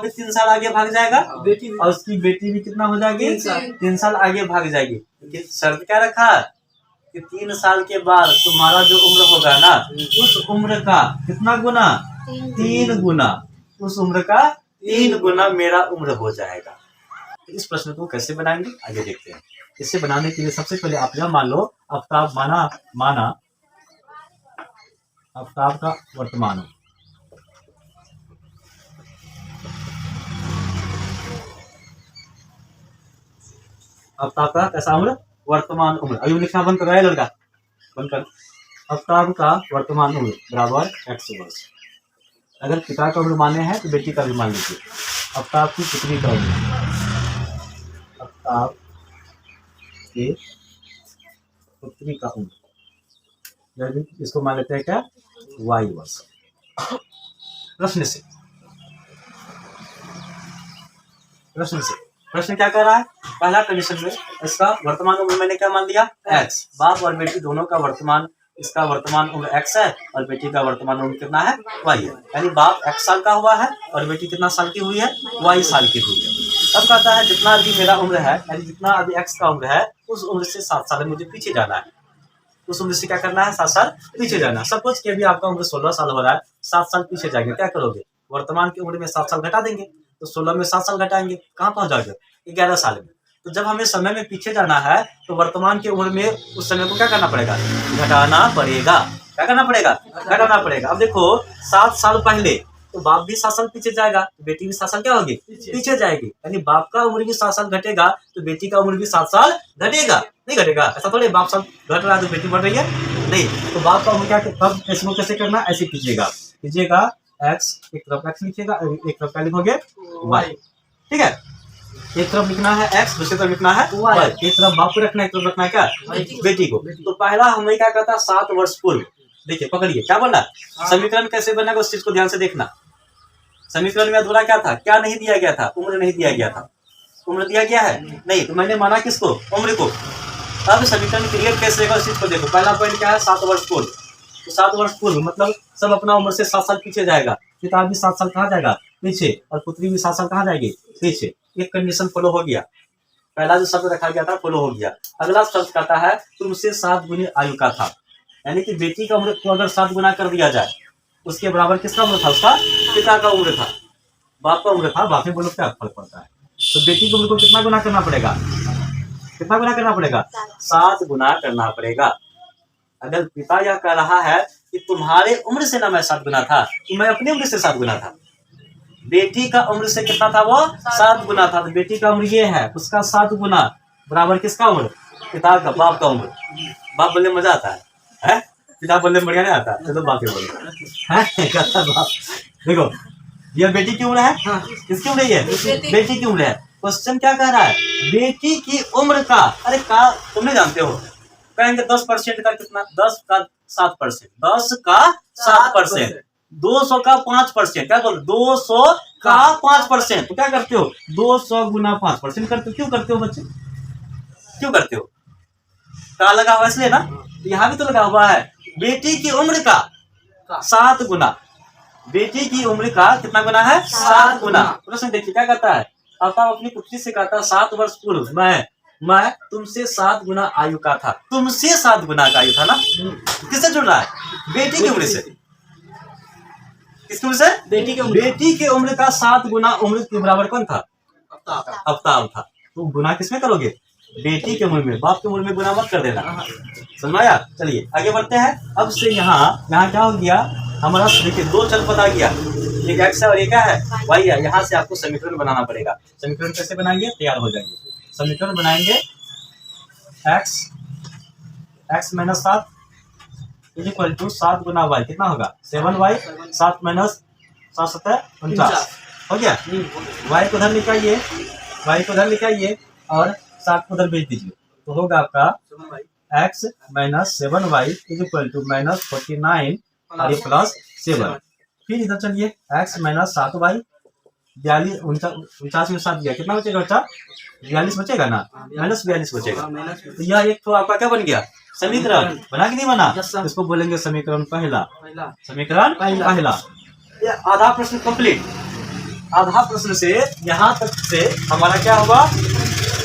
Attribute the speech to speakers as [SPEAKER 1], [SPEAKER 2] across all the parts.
[SPEAKER 1] 3 साल आगे भाग जाएगा और उसकी बेटी भी कितना हो जाएगी 3 साल आगे भाग जाएगी। शर्त क्या रखा कि 3 साल के बाद तुम्हारा जो उम्र होगा ना उस उम्र का कितना गुना 3 गुना, उस उम्र का 3 गुना मेरा उम्र हो जाएगा। तो इस प्रश्न को कैसे बनाएंगे आगे देखते हैं। इसे बनाने के लिए सबसे पहले आप यह मान लो आफ्ताब माना आफ्ताब का वर्तमान उम्र, आफ्ताब का कैसा उम्र वर्तमान उम्र। अभी लिखना बंद कर रहा है लड़का, बंद कर। आफ्ताब का वर्तमान उम्र बराबर x वर्ष। अगर पिता का उम्र माने हैं तो बेटी का भी मान लीजिए। आफ्ताब की पुत्री का उम्र, आफ्ताब के पुत्री का उम्र, इसको मान लेते हैं क्या y वर्ष। प्रश्न क्या कर रहा है, पहला कंडीशन में इसका वर्तमान उम्र मैंने क्या मान लिया x। बाप और बेटी दोनों का वर्तमान, इसका वर्तमान उम्र x है और बेटी का वर्तमान उम्र कितना है y है। यानी बाप x साल का हुआ है और बेटी कितना साल की हुई है y साल की हुई है। तब कहता है जितना अभी मेरा उम्र है, यानी जितना अभी x का उम्र है उस उम्र से 7 साल मुझे पीछे जाना है। उस उम्र से क्या करना है 7 साल पीछे जाना है। सपोज कि अभी आपका उम्र 16 साल हो रहा है, 7 साल पीछे जाएंगे, क्या करोगे वर्तमान की उम्र में 7 साल घटा देंगे, तो 16 में 7 साल घटाएंगे, कहाँ पहुंच जाओगे 11 साल में। तो जब हमें समय में पीछे जाना है तो वर्तमान की उम्र में उस समय को क्या करना पड़ेगा घटाना पड़ेगा। क्या करना पड़ेगा घटाना पड़ेगा। अब देखो 7 साल पहले तो बाप भी 7 साल पीछे जाएगा, तो बेटी भी 7 साल क्या होगी पीछे जाएगी। यानी बाप का उम्र भी 7 साल घटेगा तो बेटी का उम्र भी 7 साल घटेगा। नहीं घटेगा, ऐसा थोड़ी बाप साल घट रहा है तो बेटी बढ़ रही है, नहीं। तो बाप का उम्र क्या कब कैसे करना, ऐसे कीजिएगा x एक तरफ x लिखिएगा, एक तरफ क्या लिखोगे y। ठीक है, एक तरफ लिखना है x, दूसरी तरफ लिखना है y। एक तरफ बाप को रखना है, एक तरफ रखना है क्या बेटी को। तो पहला हमें क्या कहता है 7 वर्ष पूर्व। देखिए पकड़िए क्या बोला, समीकरण कैसे बनेगा उस चीज को ध्यान से देखना। समीकरण में अधूरा क्या था, क्या नहीं दिया गया था, उम्र नहीं दिया गया था। उम्र दिया गया है नहीं, तो मैंने माना किसको उम्र को। अब समीकरण क्रिएट कैसे होगा उस चीज को देखो। पहला पॉइंट क्या है 7 वर्ष पूर्व, तो 7 वर्ष पूर्व मतलब सब अपना उम्र से 7 साल पीछे जाएगा। पिता भी 7 साल कहाँ जाएगा पीछे और पुत्री भी 7 साल कहाँ जाएगी पीछे। एक कंडीशन फॉलो हो गया, पहला जो शब्द रखा गया था फॉलो हो गया। अगला शब्द कहता है तुमसे 7 गुनी आयु का था, यानी कि बेटी का उम्र को अगर 7 गुना कर दिया जाए उसके बराबर किसका उम्र था, उसका पिता का उम्र था। बाप का उम्र था, बाप में बोलो क्या फर्क पड़ता है। तो बेटी की उम्र को कितना गुना करना पड़ेगा, कितना गुना करना पड़ेगा 7 गुना करना पड़ेगा। अगर पिता यह कह रहा है कि तुम्हारे उम्र से ना मैं 7 गुना था, तो मैं अपनी उम्र से 7 गुना था। बेटी का उम्र से कितना था वो 7 गुना था, तो बेटी का उम्र ये है, उसका 7 गुना बराबर किसका उम्र पिता का, बाप का उम्र। बाप बोलने मजा आता है, पिता बोलने बढ़िया नहीं आता, चलो बाप ही बोले बाप। देखो ये बेटी की उम्र है, किसकी उम्र है, बेटी की उम्र है। क्वेश्चन क्या कह रहा है, बेटी की उम्र का, अरे का तुम नहीं जानते हो, कहेंगे 10% का कितना, 10 का 7%, 10 का 7%, 200 का 5%, क्या बोल 200 का 5%। तो क्या करते हो 200 गुना 5% करते हो। क्यों करते हो बच्चे, क्यों करते हो, का लगा हुआ इसलिए ना, तो यहाँ भी तो लगा हुआ है बेटी की उम्र का 7 गुना। बेटी की उम्र का कितना गुना है 7 गुना। प्रश्न देखिए क्या कहता है, आफ्ताब अपनी पुत्री से कहता है 7 वर्ष पूर्व मैं तुमसे 7 गुना आयु का था। तुमसे 7 गुना का आयु था ना, किससे जुड़ रहा है बेटी की उम्र से। किसकी उम्र से बेटी की उम्र। बेटी की उम्र का 7 गुना उम्र के बराबर कौन था आफ्ताब था। तो गुना किसमें करोगे बेटी की उम्र में, बाप की उम्र में गुना मत कर देना। समझाया, चलिए आगे बढ़ते हैं। अब से यहाँ क्या हो गया हमारा, देखिए 2 चल पता गया, एक x है और एक क्या है y है। यहाँ से आपको समीकरण बनाना पड़ेगा। समीकरण कैसे बनाएंगे, तैयार हो जाएंगे। समीकरण बनाएंगे x minus 7 is equal to 7 गुना y, कितना होगा 7y, 7 माइनस 7 7 49 हो गया। y को उधर लिखाइए और 7 को उधर भेज दीजिए, तो होगा आपका x minus 7y is equal to minus 49 और प्लस 7। फिर इधर चलिए x माइनस 7y, 49 में 7 गया, कितना बचेगा बच्चा 42 बचेगा ना, माइनस 42 बचेगा। तो यह एक तो आपका क्या बन गया समीकरण, बना कि नहीं बना। इसको बोलेंगे समीकरण पहला, समीकरण पहला। आधा प्रश्न कंप्लीट। आधा प्रश्न से यहाँ तक से हमारा क्या होगा,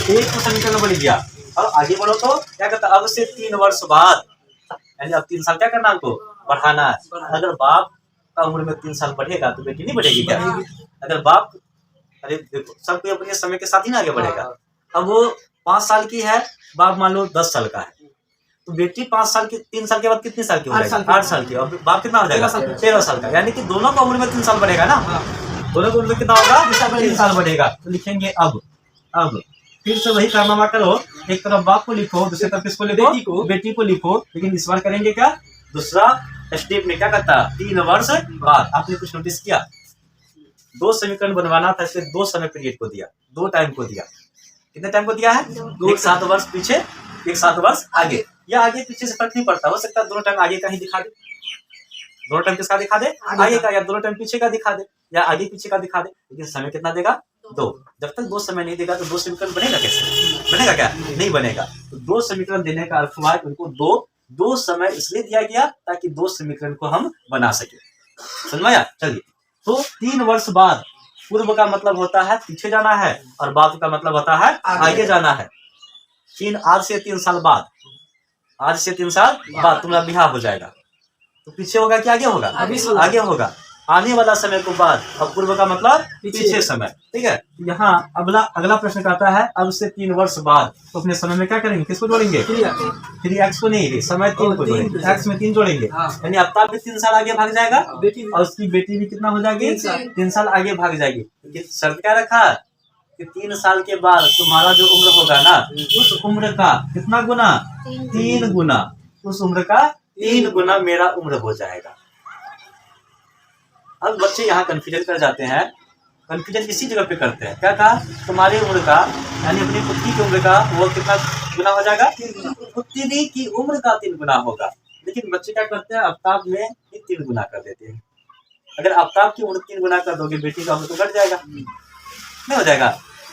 [SPEAKER 1] एक तो समीकरण बन गया। अब आगे बढ़ो तो क्या कहता है, अब से 3 वर्ष बाद, यानी अब 3 साल क्या करना हमको, बढ़ाना है। अगर बाप का उम्र में 3 साल बढ़ेगा तो बेटी नहीं बढ़ेगी क्या? अगर बाप, अरे देखो सब कोई अपने समय के साथ ही ना आगे बढ़ेगा। अब वो 5 साल की है, बाप मान लो 10 साल का है, तो बेटी 5 साल की, 3 साल के बाद कितने साल की हो जाएगी, 8 साल की। और बाप कितना हो जाएगा, 13 साल का। यानी कि दोनों का उम्र में 3 साल बढ़ेगा ना, दोनों का उम्र कितना होगा, 3 साल बढ़ेगा। तो लिखेंगे अब फिर से वही कारनामा करो, एक तरफ बाप को लिखो, दूसरी तरफ किसको लिखो, बेटी को लिखो। लेकिन इस बार करेंगे क्या, दूसरा स्टेप में क्या करता, 3 वर्ष बाद। आपने कुछ नोटिस किया, 2 समीकरण बनवाना था, इसलिए 2 समय पीरियड को दिया, 2 टाइम को दिया। कितने टाइम को दिया है, एक 7 वर्ष पीछे, एक 7 वर्ष आगे। या आगे पीछे से फर्क नहीं पड़ता, हो सकता है दोनों टाइम आगे का ही दिखा दे, दोनों टाइम किसका दिखा दे, आगे का, या दोनों टाइम पीछे का दिखा दे, या आगे पीछे का दिखा दे। लेकिन समय कितना देगा, 2। जब तक 2 समय नहीं देगा तो 2 समीकरण बनेगा कैसे, बनेगा क्या, नहीं बनेगा। तो 2 समीकरण देने का अर्थ हुआ उनको 2 समय इसलिए दिया गया ताकि 2 समीकरण को हम बना सके। समझ में आया? चलिए, तो 3 वर्ष बाद, पूर्व का मतलब होता है पीछे जाना है, और बाद का मतलब होता है आगे जाना है। आज से 3 साल बाद, आज से 3 साल बाद तुम्हारा ब्याह हो जाएगा, तो पीछे होगा कि आगे होगा, आगे होगा। आने वाला समय को बाद, और पूर्व का मतलब पीछे समय। ठीक है, यहाँ अगला प्रश्न कहता है अब से 3 वर्ष बाद, तो अपने समय में क्या करेंगे, किसको जोड़ेंगे, 3x को नहीं, समय 3 को जोड़ेंगे, x में 3 जोड़ेंगे। यानी आफ्ताब भी 3 साल आगे भाग जाएगा, और उसकी बेटी भी कितना हो जाएगी, 3 साल आगे भाग जाएगी। शर्त क्या रखा कि 3 साल के बाद तुम्हारा जो उम्र होगा ना, उस उम्र का कितना गुना, 3 गुना, उस उम्र का 3 गुना मेरा उम्र हो जाएगा। अब बच्चे यहाँ कंफ्यूजन कर जाते हैं, कंफ्यूजन इसी जगह पे करते हैं। क्या कहा, तुम्हारी उम्र का, यानी अपनी पुत्री की उम्र का वो कितना गुना हो जाएगा, पुत्री की उम्र का 3 गुना होगा। लेकिन बच्चे क्या करते हैं, आफ्ताब में ही 3 गुना कर देते हैं। अगर आफ्ताब की उम्र 3 गुना कर दोगे, बेटी का उम्र तो घट जाएगा, नहीं हो जाएगा।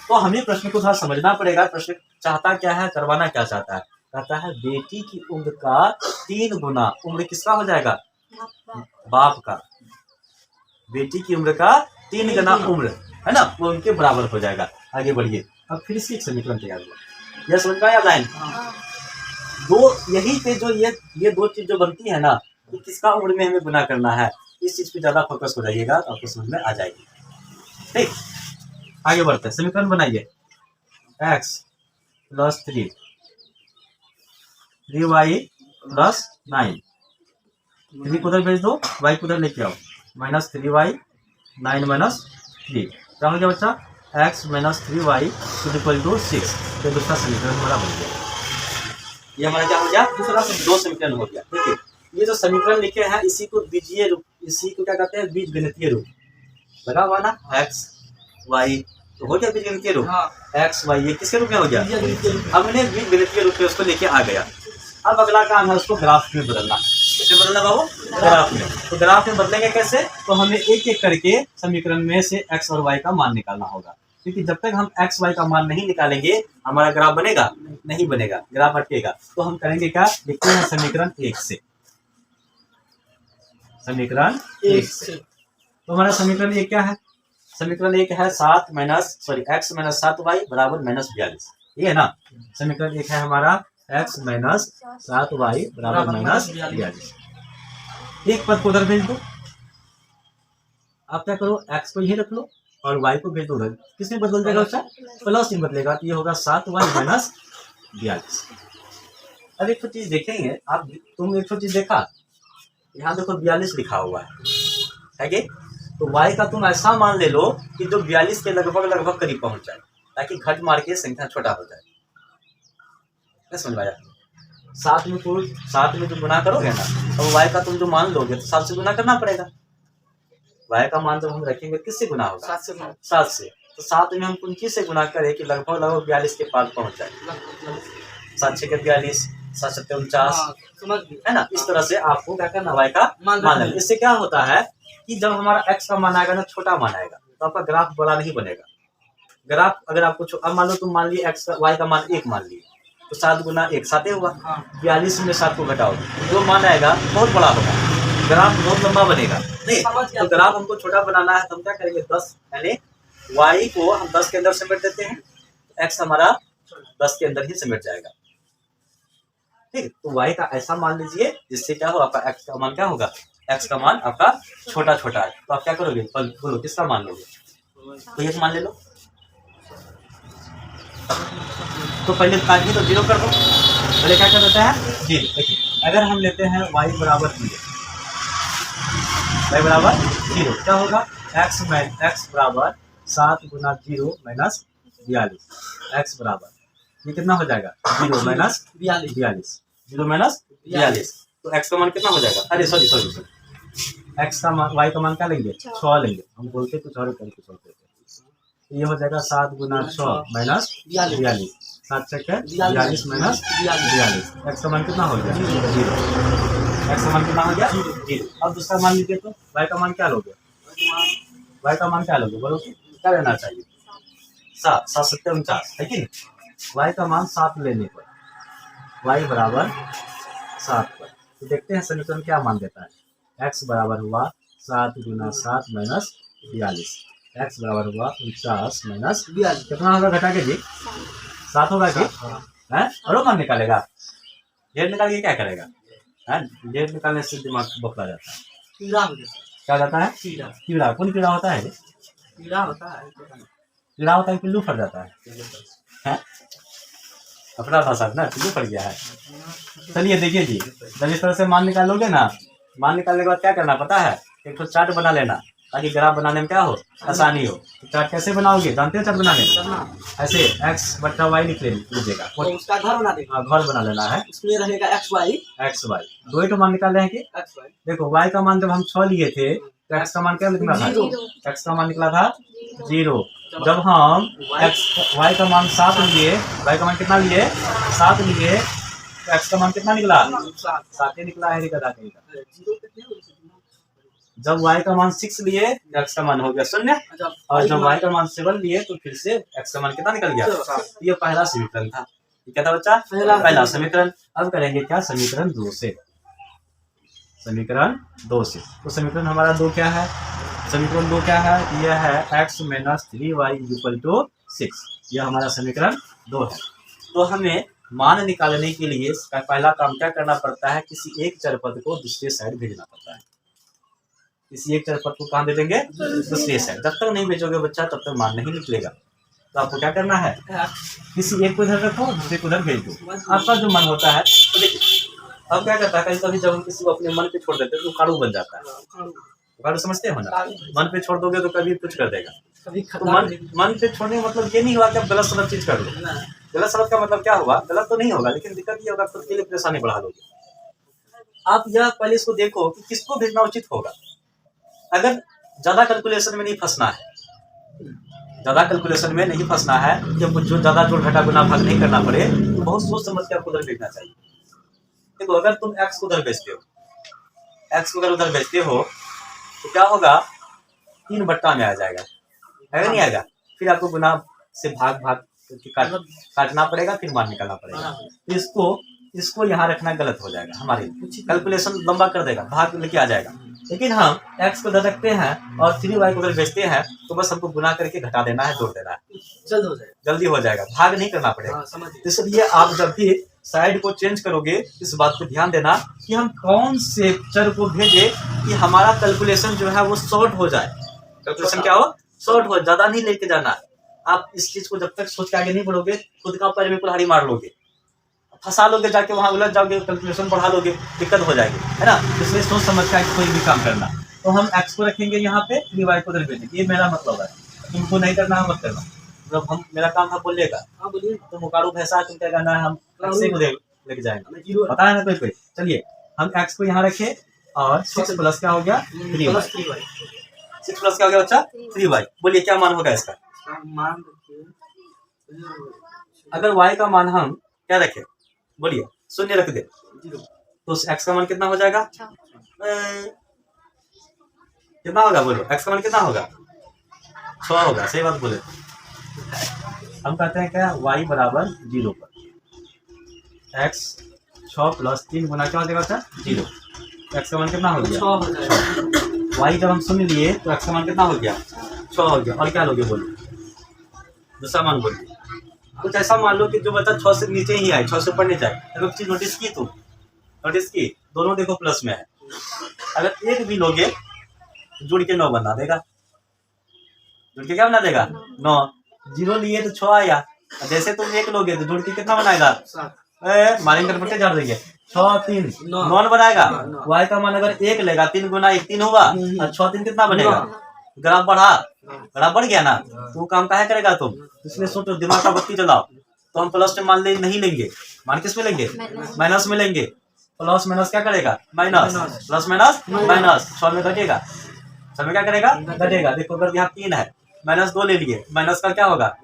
[SPEAKER 1] तो हमें प्रश्न को थोड़ा समझना पड़ेगा, प्रश्न चाहता क्या है, करवाना क्या चाहता है। कहता है बेटी की उम्र का 3 गुना उम्र किसका हो जाएगा, बाप का। बेटी की उम्र का 3 गुना उम्र है ना, वो उनके बराबर हो जाएगा। आगे बढ़िए, अब फिर से एक समीकरण तैयार हुआ, यह समझ में आया लाइन। यही पे जो ये 2 चीज जो बनती है ना, कि किसका उम्र में हमें गुना करना है, इस चीज पे ज्यादा फोकस हो जाइएगा तो आपको समझ में आ जाएगी। ठीक, आगे बढ़ते हैं, समीकरण बनाइए। x + 3y + 9, 3 को उधर भेज दो, y को उधर लेके आओ, -3y 9 - 3 क्या हो गया बच्चा, x - 3y = 6। तो दूसरा समीकरण हमारा बन गया। ये हमारा क्या हो गया, दूसरा 2 समीकरण हो गया। ठीक है, ये जो समीकरण लिखे हैं इसी को बीजीय रूप, इसी को क्या कहते हैं, बीजगणितीय रूप लगा हुआ ना, x y तो हो गया बीजगणितीय रूप। x y ये किसके रूप में हो गया, हमने बीजगणितीय रूप में उसको लेके आ गया। अब अगला काम है उसको ग्राफ में बदलना। कैसे बदलना बाबू, ग्राफ में। तो ग्राफ में बदलेंगे कैसे, तो हमें एक एक करके समीकरण में से x और y का मान निकालना होगा, क्योंकि जब तक हम x y का मान नहीं निकालेंगे हमारा ग्राफ बनेगा नहीं बनेगा, ग्राफ हटेगा। तो हम करेंगे क्या, लिखते हैं समीकरण 1 से, समीकरण 1 से। तो हमारा समीकरण 1 क्या है, समीकरण 1 है x - 7y = -42, ये है ना। समीकरण 1 है हमारा x - 7y = -42। एक पद को उधर भेज दो, आप क्या करो, x को यही रख लो और y को भेज दो उधर। किसमें बदल जाएगा बच्चा, प्लस में बदलेगा, तो ये होगा 7y - 42। अब एक चीज देखेंगे आप, तुम एक चीज देखा, यहाँ देखो 42 लिखा हुआ है कि, तो y का तुम ऐसा मान ले लो कि जो 42 के लगभग करीब पहुंच जाए, ताकि घट मार के संख्या छोटा हो जाए। समझ में आया, 7 में जो गुना करोगे ना, तो y का तुम जो मान लोगे तो 7 से गुना करना पड़ेगा। y का मान जब हम रखेंगे किससे गुना होगा, 7 से। तो 7 में हम 29 से गुना करें कि लगभग 42 के पास पहुंच जाए। 7 6 के 42, 7 7 49, है ना। इस तरह से आपको क्या करना, y का मान लेना। इससे क्या होता है कि जब हमारा x का मान आएगा ना, छोटा मान आएगा, तो आपका ग्राफ बड़ा नहीं बनेगा। ग्राफ अगर आपको अब मान लो तुम मान लिए x का, y का मान 1 मान लिए, तो 7 गुना 1 7 हुआ। 42 में 7 को घटाओ, जो मान आएगा बहुत बड़ा होगा, ग्राफ बहुत लंबा बनेगा। नहीं, तो ग्राफ हमको छोटा बनाना है तो हम क्या करेंगे, 10 यानी y को हम 10 के अंदर समेट देते हैं, x हमारा 10 के अंदर ही समेट जाएगा। ठीक, तो y का ऐसा मान लीजिए जिससे क्या हो, आपका x का मान क्या होगा, x का मान आपका छोटा छोटा है। तो आप क्या करोगे, बोलो किसका मान लोगे, तो ये मान ले लो। तो पहले काटिए तो 0 कर दो, पहले क्या कर देता है 0। देखिए अगर हम लेते हैं y बराबर 0, y बराबर 0 क्या होगा, x बराबर 7 गुना 0 माइनस 42, x बराबर ये कितना हो जाएगा 0 माइनस 42, 0 माइनस 42। तो x का मान कितना हो जाएगा, अरे सॉरी x का मान, y का मान क्या लेंगे 6 लेंगे, हम बोलते कुछ और करके कुछ और करते। तो ये हो जाएगा 7 गुना 6 माइनस 42, 7 से 42 माइनस 42, x का मान कितना हो गया 0, x का मान कितना हो गया 0। अब दूसरा मान लीजिए, तो y का मान क्या लोगे, y का मान क्या लोगे, बोलो क्या लेना चाहिए, 7, 7 7 49 है कि नहीं। y का मान 7 लेने पर, y बराबर 7 पर, तो देखते हैं समीकरण क्या मान देता है। x बराबर हुआ 7 गुना 7 माइनस 42, x बराबर हुआ 49 माइनस 42, कितना होगा घटा के जी 7 होगा कि है, और मान निकालेगा, ढेर निकाल के क्या करेगा, ढेर निकालने से दिमाग बखला जाता है, क्या जाता है कीड़ा। कौन कीड़ा होता है, कीड़ा होता है, पिल्लू फट जाता है, अपना भाषा ना पिल्लू फट गया है। चलिए देखिए जी, जब इस तरह से मान निकालोगे ना, मान निकालने के बाद क्या करना पता है, एक तो चार्ट बना लेना ताकि ग्राफ बनाने में क्या हो, आसानी हो। तो चार्ट कैसे बनाओगे, जानते हो चार्ट बनाने, ऐसे x बट्टा y लिख लीजिएगा,
[SPEAKER 2] उसका घर बना देगा,
[SPEAKER 1] घर बना लेना है,
[SPEAKER 2] उसमें रहेगा x y,
[SPEAKER 1] दो ही तो मान निकाल रहे हैं कि
[SPEAKER 2] x y।
[SPEAKER 1] देखो y का मान जब हम 6 लिए थे तो x का मान क्या निकला था, x का मान निकला था 0। जब हम y का मान 7 लिए, y का मान कितना लिए 7 लिए, तो x का मान कितना निकला 7 ही निकला है गधा कहीं का। जब y का मान 6 लिए तो x का मान हो गया 0, और जब y का मान 7 लिए तो फिर से x का मान कितना निकल गया। ये पहला समीकरण था, ये क्या था बच्चा, पहला समीकरण। अब करेंगे क्या, समीकरण 2 से, समीकरण 2 से। तो समीकरण हमारा 2 क्या है, समीकरण 2 क्या है, यह है x minus 3y equal to 6, यह हमारा समीकरण 2 है। तो हमें मान निकालने के लिए पहला काम क्या करना पड़ता है, किसी एक चर पद को दूसरे साइड भेजना पड़ता है। किसी एक चर पद को कहाँ भेजेंगे, दूसरे साइड। जब तक नहीं भेजोगे बच्चा तब तक मान नहीं निकलेगा। तो आपको क्या करना है, किसी एक को इधर रखो, दूसरे को उधर भेज दो, आपका जो मन होता है। तो देखिए अब क्या करता है, कभी कभी जब हम किसी को अपने मन पे छोड़ देते हैं तो काड़ू बन जाता है। काड़ू समझते हो ना, मन पे छोड़ दोगे तो कभी कुछ कर देगा। तो मन पे छोड़ने का मतलब ये नहीं हुआ कि आप गलत सलत चीज कर लो, गलत सलत का मतलब क्या हुआ, गलत तो नहीं होगा लेकिन दिक्कत ये होगा खुद के लिए परेशानी बढ़ा दोगे आप। यह पहले इसको देखो कि किसको भेजना उचित होगा। अगर ज्यादा कैलकुलेशन में नहीं फंसना है, ज्यादा कैलकुलेशन में नहीं फंसना है, जब जो ज्यादा जोड़ घटा गुना भाग नहीं करना पड़े, तो बहुत सोच समझ के आपको उधर भेजना चाहिए। देखो अगर तुम x को उधर भेजते हो, x को अगर उधर भेजते हो तो क्या होगा, 3 बट्टा में आ जाएगा, है नहीं आएगा। फिर आपको गुना से भाग काटना पड़ेगा, फिर मान निकालना पड़ेगा। तो इसको यहाँ रखना गलत हो जाएगा, हमारे कैलकुलेशन लंबा कर देगा, भाग लेके आ जाएगा। लेकिन हम x को उधर रखते हैं और 3y को उधर भेजते हैं, तो बस हमको गुना करके घटा देना है, जोड़ देना है, जल्दी हो जाएगा, भाग नहीं करना पड़ेगा। इसलिए आप जब भी साइड को चेंज करोगे इस बात को ध्यान देना कि हम कौन से चर को भेजे कि हमारा कैलकुलेशन जो है वो शॉर्ट हो जाए। कैलकुलेशन क्या हो, शॉर्ट हो, ज्यादा नहीं लेके जाना। आप इस चीज को जब तक सोच के आगे नहीं बढ़ोगे, खुद का पैर में कुल्हाड़ी मार लोगे, फंसा लोगे, जाके वहां उलझ जाओगे, कैलकुलेशन बढ़ा लोगे, दिक्कत हो जाएगी, है ना। इसलिए सोच समझ के कोई भी काम करना। तो हम x को रखेंगे यहाँ पे, 3y को उधर भेजेंगे, ये मेरा मतलब है। तुमको नहीं करना है मत करना, मतलब हम मेरा काम था बोलिएगा, तो मुकारू भैंसा तुम क्या करना है, हम x को लेके जाएंगे, पता है ना कोई। चलिए हम x को यहाँ रखे और 6 प्लस क्या हो गया 3y, 6 प्लस क्या हो गया बच्चा 3y। बोलिए क्या मान होगा इसका, अगर y का मान हम क्या रखे, बोलिए 0 रख दे, तो x का मान कितना हो जाएगा, कितना होगा बोलो, x का मान कितना होगा 6 होगा। सही बात बोले। हम कहते हैं क्या, y बराबर 0 पर x 6 प्लस 3 गुना क्या हो जाएगा बच्चा 0, x का मान कितना हो गया 6। y जब हम 0 लिए तो x का मान कितना हो गया 6 हो गया। और क्या लोगे बोलो, दूसरा मान बोलिए। कुछ ऐसा मान लो कि जो बच्चा 6 से नीचे ही आए, 6 से ऊपर नहीं जाए। अगर चीज नोटिस की तुम, नोटिस की, दोनों देखो प्लस में है। अगर एक भी लोगे तो जुड़ के 9 बना देगा। जुड़ के क्या बना देगा? 9। 0 लिए तो 6 आया, और जैसे तुम 1 लोगे तो जुड़ के कितना बनाएगा?
[SPEAKER 2] 7
[SPEAKER 1] मारेंगे तो झाड़ देंगे। 6 3
[SPEAKER 2] 9
[SPEAKER 1] 9 बनाएगा।
[SPEAKER 2] नौ।
[SPEAKER 1] y का मान अगर 1 लेगा, 3 गुना 1 3 होगा, और 6 3 कितना बनेगा?
[SPEAKER 2] 9।
[SPEAKER 1] ग्राफ बढ़ा, ग्राफ बढ़ गया ना, तो वो काम काहे करेगा तुम? इसलिए सोचो, दिमाग का बत्ती जलाओ। तो हम प्लस में मान ले नहीं लेंगे, मान किस में लेंगे? माइनस में लेंगे। प्लस माइनस क्या करेगा? माइनस। प्लस माइनस माइनस, 6 में घटेगा, 6 में क्या करेगा? घटेगा। देखो अगर यहाँ 3 है, माइनस 2 ले लिए, माइनस का क्या होगा?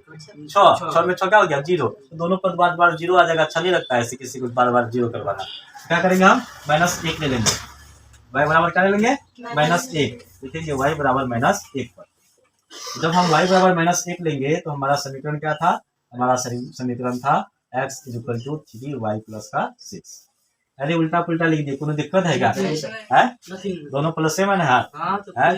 [SPEAKER 1] 6। 6 में 6 क्या हो गया? 0। दोनों पद बार बार 0 आ जाएगा, अच्छा नहीं लगता है ऐसे किसी को बार बार 0 करवाना। क्या करेंगे हम? -1 ले लेंगे। y बराबर क्या ले लेंगे? -1। लिखेंगे y बराबर -1 पर। जब हम y बराबर -1 लेंगे तो हमारा समीकरण क्या था? हमारा समीकरण था x = 3y + 6। अरे उल्टा पुल्टा लिख दिए, कोई दिक्कत है क्या? है? दोनों प्लस से मैंने है,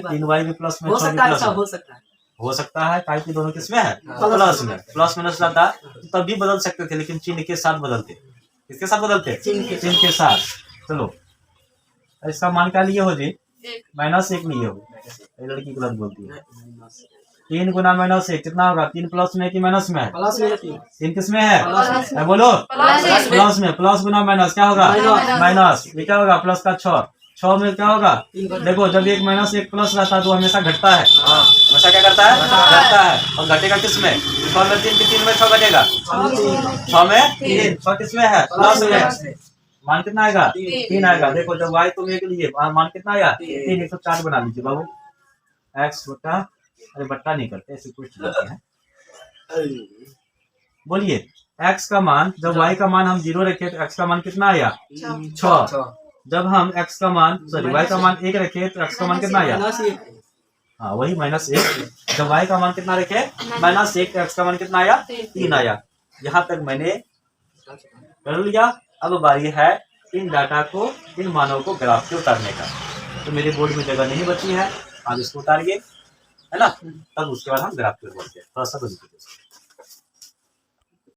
[SPEAKER 1] 3y भी प्लस में, 6 भी प्लस में। हो सकता है, काहे कि दोनों किसमें है? प्लस में। प्लस माइनस रहता तो तब भी बदल सकते थे, लेकिन चिन्ह के साथ बदलते। किसके साथ बदलते? चिन्ह के साथ। चलो इसका मान क्या लिए हो जी? -1 लिए हो। ये लड़की गलत बोलती है। 3 गुना -1 कितना होगा? 3 प्लस में कि माइनस में है?
[SPEAKER 2] प्लस में 3
[SPEAKER 1] 3 किस में है? बोलो, प्लस में। प्लस गुना माइनस क्या होगा? माइनस। ये क्या होगा? प्लस का 6। 6 में क्या होगा? देखो जब एक माइनस एक प्लस रहता है तो हमेशा घटता है। हमेशा क्या करता है? घटता है। और घटेगा किस में? 6 में 3 3 में 6 घटेगा। 6 में 3, 6 किस में है? प्लस में। मान कितना आएगा? 3 आएगा। देखो जब y तुम 1 लिए, मान कितना आया? 3। 104 बना लीजिए बाबू। x बटा, अरे बट्टा नहीं करते, ऐसे कुछ करते हैं। बोलिए x का मान, जब y का मान हम 0 रखे तो x का मान कितना आया? 6। जब हम x का मान, सॉरी y का मान 1 रखे तो x का मान कितना आया? हाँ वही -1। जब y का मान कितना रखे? -1, तो x का मान कितना आया? 3 आया। यहाँ तक मैंने कर लिया। अब बारी है इन डाटा को, इन मानों को ग्राफ पे उतारने का। तो मेरे बोर्ड में जगह नहीं बची है, आप इसको उतारिए, है ना। तब उसके बाद हम ग्राफ पे बढ़ते हैं। थोड़ा सा